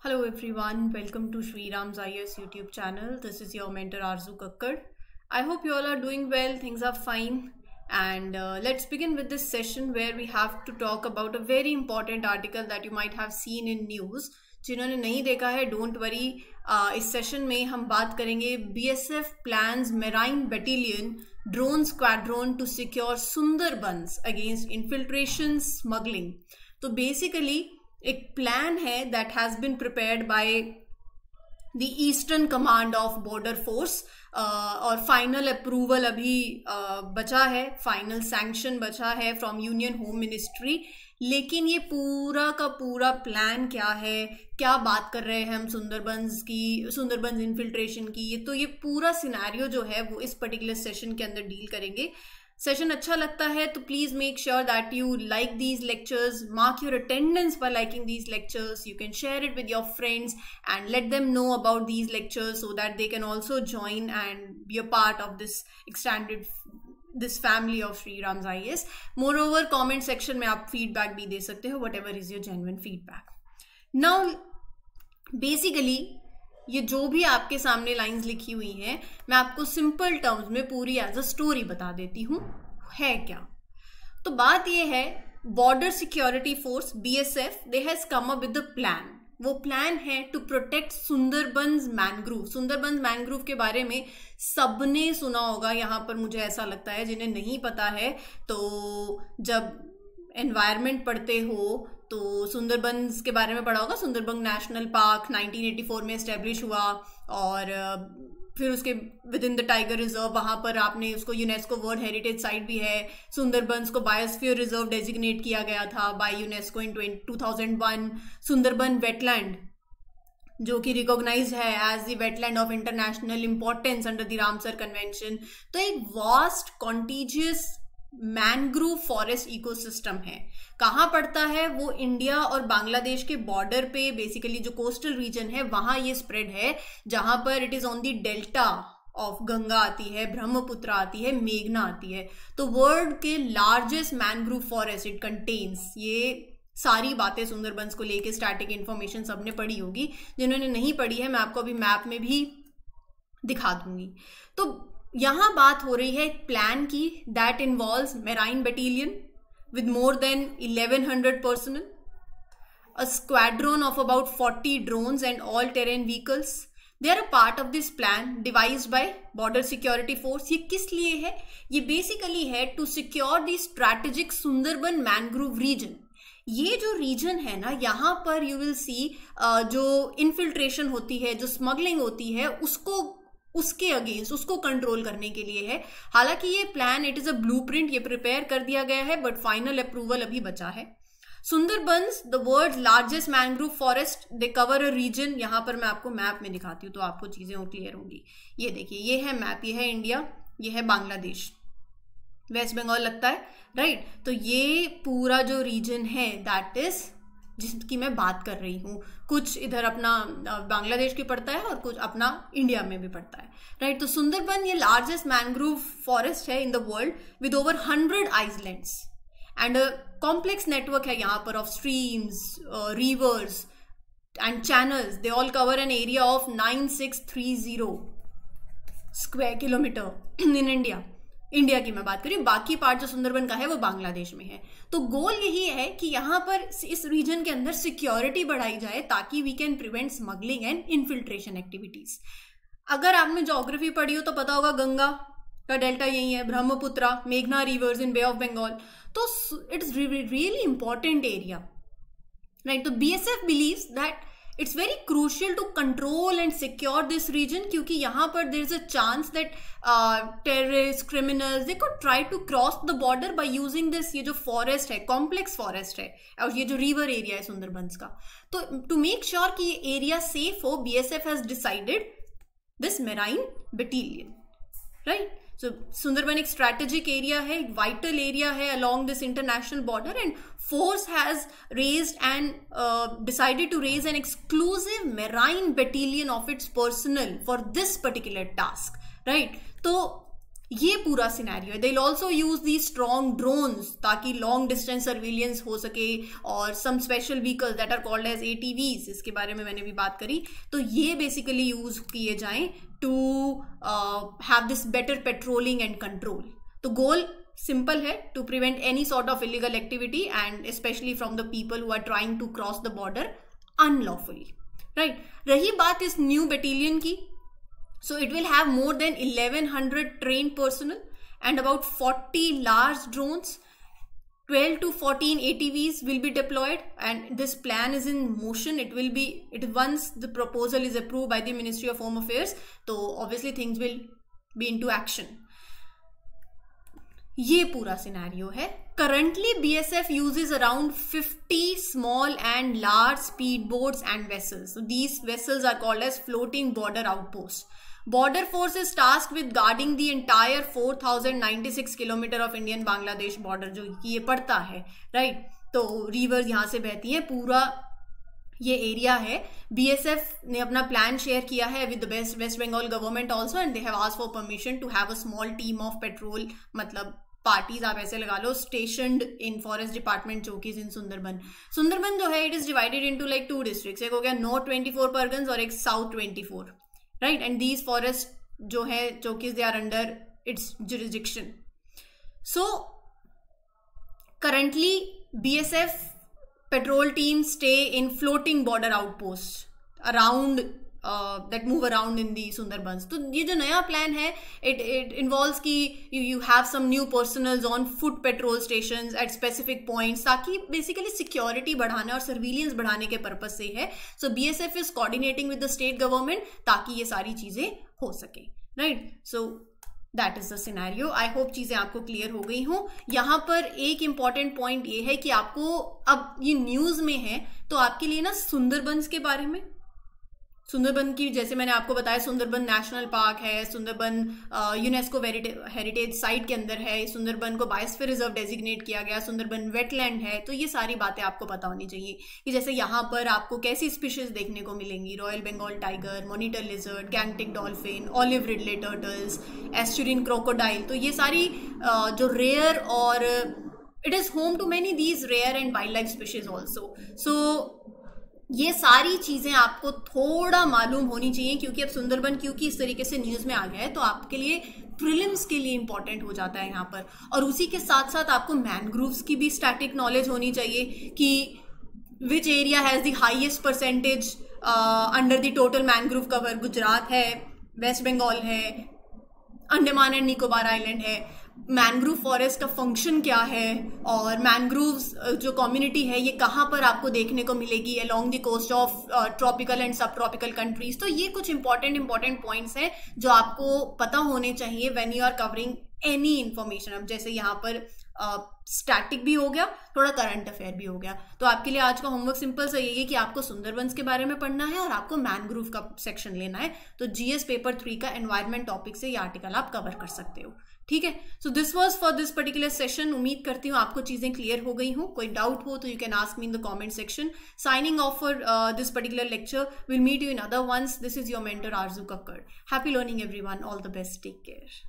Hello everyone, welcome to Sri Ram's IS YouTube channel. This is your mentor Arzu Kakkad. I hope you all are doing well, things are fine. And let's begin with this session where we have to talk about a very important article that you might have seen in news. जिन्होंने नहीं देखा है, don't worry. इस session में हम बात करेंगे BSF plans Marine Battalion drone squadron to secure Sundarbans against infiltration smuggling. तो basically एक प्लान है that has been prepared by the eastern command of border force और फाइनल अप्रूवल अभी बचा है, फाइनल सैंक्शन बचा है फ्रॉम यूनियन होम मिनिस्ट्री. लेकिन ये पूरा का पूरा प्लान क्या है, क्या बात कर रहे हैं हम सुंदरबंस इन्फिल्ट्रेशन की, ये पूरा सिनेरियो जो है वो इस पर्टिकुलर सेशन के अंदर डील करेंगे. सेशन अच्छा लगता है तो please make sure that you like these lectures, mark your attendance bye liking these lectures. You can share it with your friends and let them know about these lectures so that they can also join and be a part of this family of Shri Ram's IAS. More over comment section में आप feedback भी दे सकते हो, what ever is your genuine feedback. Now basically ये जो भी आपके सामने लाइंस लिखी हुई हैं, मैं आपको सिंपल टर्म्स में पूरी एज अ स्टोरी बता देती हूँ है क्या. तो बात ये है, border security force BSF they has come up with the plan. वो प्लान है to protect Sundarbans mangrove. Sundarbans mangrove के बारे में सबने सुना होगा यहाँ पर, मुझे ऐसा लगता है. जिन्हें नहीं पता है तो जब एनवायरमेंट पढ़ते हो तो सुंदरबंस के बारे में पढ़ा होगा. सुंदरबन नेशनल पार्क 1984 में एस्टेब्लिश हुआ और फिर उसके with in the tiger reserve, वहां पर आपने उसको यूनेस्को वर्ल्ड हेरिटेज साइट भी है. सुंदरबंस को बायोस्फीयर रिजर्व डेजिग्नेट किया गया था by UNESCO in 2001. Sundarban wetland जो कि रिकॉग्नाइज है as the wetland of international importance under the Ramsar convention. तो एक vast contiguous mangrove forest ecosystem है. कहाँ पड़ता है वो? इंडिया और बांग्लादेश के बॉर्डर पे, बेसिकली जो कोस्टल रीजन है वहां ये स्प्रेड है, जहां पर it is on the delta of Ganga आती है, ब्रह्मपुत्र आती है, मेघना आती है. तो वर्ल्ड के largest mangrove forest it contains. ये सारी बातें सुंदरबंस को लेके स्टैटिक इंफॉर्मेशन सबने पढ़ी होगी. जिन्होंने नहीं पढ़ी है मैं आपको अभी मैप में भी दिखा दूंगी. तो यहां बात हो रही है एक प्लान की that involves marine battalion with more than 1100 personnel, a squadron of about 40 drones and all-terrain vehicles. They are a part of this plan devised by Border Security Force. ये किस लिए है? ये basically है to secure the strategic Sundarban mangrove region. ये जो reason है ना, यहाँ पर यू विल सी जो इन्फिल्ट्रेशन होती है, जो स्मगलिंग होती है, उसके अगेंस्ट, उसको कंट्रोल करने के लिए है. हालांकि ये plan it is a blueprint, ये प्रिपेयर कर दिया गया है, बट फाइनल अप्रूवल अभी बचा है. Sundarbans the world's largest mangrove forest, they cover a region. यहां पर मैं आपको मैप में दिखाती हूँ तो आपको चीजें और क्लियर होंगी. ये देखिए, ये है मैप, ये है इंडिया, ये है बांग्लादेश, वेस्ट बंगाल लगता है, राइट. तो ये पूरा जो रीजन है दैट इज जिसकी मैं बात कर रही हूँ. कुछ इधर अपना बांग्लादेश की पड़ता है और कुछ अपना इंडिया में भी पड़ता है, राइट. तो सुंदरबन ये लार्जेस्ट मैनग्रूव फॉरेस्ट है in the world with over 100 islands and complex network है यहाँ पर of streams, reverse and channels. They all cover an area of 9630 square kilometre in India की मैं बात करी. बाकी पार्ट जो सुंदरबन का है वो बांग्लादेश में है. तो गोल यही है कि यहाँ पर इस रीजन के अंदर सिक्योरिटी बढ़ाई जाए ताकि we can prevent smuggling and infiltration activities. अगर आपने ज्योग्राफी पढ़ी हो तो पता होगा गंगा का डेल्टा यही है, ब्रह्मपुत्र, मेघना rivers in Bay of Bengal. तो it's really important area, right. तो BSF believes that it's very crucial to control and secure this region क्योंकि यहाँ पर there is a chance that terrorists, criminals, they could try to cross the border by using this. ये जो forest है, complex forest है, और ये जो river area है सुंदरबंस का. तो to make sure कि ये area safe हो, BSF has decided this marine battalion, right. So Sundarban एक strategic area है, एक vital area है along this international border, and force has raised and decided to raise an exclusive marine battalion of its personnel for this particular task, right. तो ये पूरा scenario है. They will also use the strong drones ताकि long distance surveillance हो सके, और some special vehicles that are called as ATVs, इसके बारे में मैंने भी बात करी. तो ये बेसिकली यूज किए जाएं to have this better patrolling and control. तो गोल सिंपल है, to prevent any sort of illegal activity and specially from the people who are trying to cross the border unlawfully, right. रही बात इस new battalion की, so it will have more than 1100 trained personnel and about 40 large drones. 12 to 14 ATVs will be deployed, and this plan is in motion. Once the proposal is approved by the Ministry of Home Affairs, so obviously things will be into action. ये पूरा scenario है. Currently BSF uses around 50 small and large speedboats and vessels. So these vessels are called as floating border outposts. Border force is tasked with guarding the entire 4096 kilometre of Indian Bangladesh border, जो कि ये पड़ता है, right. तो reverse यहाँ से बहती हैं, पूरा ये एरिया है. BSF ने अपना प्लान शेयर किया है with the West Bengal government also, and they have asked for permission to have a small team of patrol, मतलब पार्टीज आप ऐसे लगा लो, स्टेशनड इन फॉरेस्ट डिपार्टमेंट चौकीज इन सुंदरबन. सुंदरबन जो है it is divided into like 2 districts. एक हो गया नॉर्थ 24 परगन्स और एक South 24, right. And these forest जो है चौकीज they are under its jurisdiction. So currently BSF petrol team stay in floating border outpost around that move around in the Sundarbans. तो ये जो नया प्लान है it involves कि you have some new personals on foot petrol stations at specific points, ताकि basically security बढ़ाने और surveillance बढ़ाने के पर्पज से है. So BSF is coordinating with the state government ताकि ये सारी चीजें हो सके, right. So that is the scenario. I hope चीजें आपको क्लियर हो गई हों. यहाँ पर एक इंपॉर्टेंट पॉइंट ये है कि आपको अब ये न्यूज में है तो आपके लिए ना सुंदरबंस के बारे में, सुंदरबन की जैसे मैंने आपको बताया सुंदरबन नेशनल पार्क है, सुंदरबन यूनेस्को हेरिटेज साइट के अंदर है, सुंदरबन को बायोस्फीयर रिजर्व डेजिग्नेट किया गया, सुंदरबन वेटलैंड है. तो ये सारी बातें आपको पता होनी चाहिए कि जैसे यहाँ पर आपको कैसी स्पीशीज देखने को मिलेंगी. Royal Bengal tiger, monitor lizard, Gangetic dolphin, olive ridley turtles, estuarine crocodile. तो ये सारी जो रेयर और it is home to many these rare and wildlife species also. So ये सारी चीजें आपको थोड़ा मालूम होनी चाहिए, क्योंकि अब सुंदरबन क्योंकि इस तरीके से न्यूज में आ गया है तो आपके लिए प्रीलिम्स के लिए इंपॉर्टेंट हो जाता है यहाँ पर. और उसी के साथ साथ आपको मैनग्रोव्स की भी स्टैटिक नॉलेज होनी चाहिए कि which area has the highest percentage under the total mangrove cover. Gujarat है, वेस्ट बंगाल है, अंडमान एंड निकोबार आइलैंड है. मैनग्रोव फॉरेस्ट का फंक्शन क्या है और मैनग्रोव्स जो कम्युनिटी है ये कहाँ पर आपको देखने को मिलेगी along the coast of tropical and sub tropical countries. तो ये कुछ इंपॉर्टेंट पॉइंट्स हैं जो आपको पता होने चाहिए when you are covering any information. अब जैसे यहाँ पर स्टैटिक भी हो गया, थोड़ा करंट अफेयर भी हो गया. तो आपके लिए आज का होमवर्क सिंपल सा यही है कि आपको सुंदरबंस के बारे में पढ़ना है और आपको मैनग्रोव का सेक्शन लेना है. तो GS पेपर 3 का एनवायरमेंट टॉपिक से ये आर्टिकल आप कवर कर सकते हो, ठीक है. So this was for this particular session. उम्मीद करती हूँ आपको चीजें क्लियर हो गई हूँ. कोई डाउट हो तो you can ask me in the comment section. Signing off for this particular lecture. Will meet you in other ones. This is your mentor Arzoo Kakkar. Happy learning everyone. All the best. Take care.